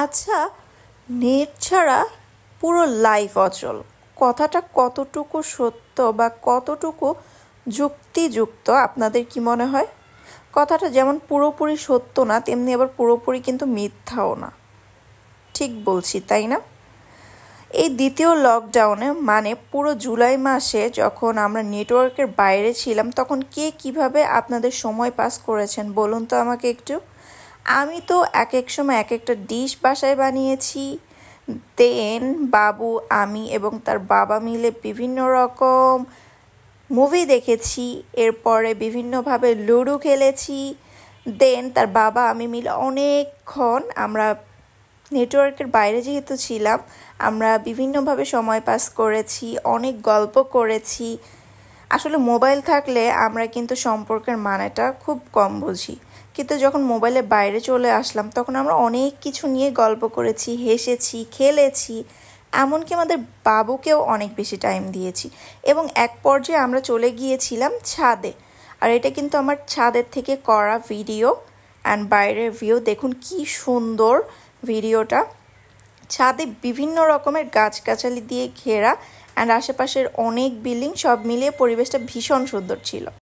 আচ্ছা, নেট ছাড়া পুরো লাইফ অচল কথাটা কতটুকু সত্য বা কতটুকু যুক্তিযুক্ত আপনাদের কি মনে হয়? কথাটা যেমন পুরোপুরি সত্য না, তেমনি আবার পুরোপুরি কিন্তু মিথ্যাও না। ঠিক বলছি তাই না? এই দ্বিতীয় লকডাউনে মানে পুরো জুলাই মাসে যখন আমরা নেটওয়ার্কের বাইরে ছিলাম, তখন কে কিভাবে আপনাদের সময় পাস করেছেন বলুন তো আমাকে একটু। আমি তো এক এক সময় এক একটা ডিশ বাসায় বানিয়েছি। দেন বাবু, আমি এবং তার বাবা মিলে বিভিন্ন রকম মুভি দেখেছি। এরপরে বিভিন্নভাবে লুডো খেলেছি। দেন তার বাবা আমি মিলে অনেকক্ষণ আমরা নেটওয়ার্কের বাইরে যেহেতু ছিলাম, আমরা বিভিন্নভাবে সময় পাস করেছি, অনেক গল্প করেছি। আসলে মোবাইল থাকলে আমরা কিন্তু সম্পর্কের মানেটা খুব কম বুঝি, কিন্তু যখন মোবাইলের বাইরে চলে আসলাম তখন আমরা অনেক কিছু নিয়ে গল্প করেছি, হেসেছি, খেলেছি, এমনকি আমাদের বাবুকেও অনেক বেশি টাইম দিয়েছি। এবং এক পর্যায়ে আমরা চলে গিয়েছিলাম ছাদে। আর এটা কিন্তু আমার ছাদের থেকে করা ভিডিও অ্যান্ড বাইরের ভিউ। দেখুন কি সুন্দর ভিডিওটা। ছাদে বিভিন্ন রকমের গাছগাছালি দিয়ে ঘেরা অ্যান্ড আশেপাশের অনেক বিল্ডিং, সব মিলিয়ে পরিবেশটা ভীষণ সুন্দর ছিল।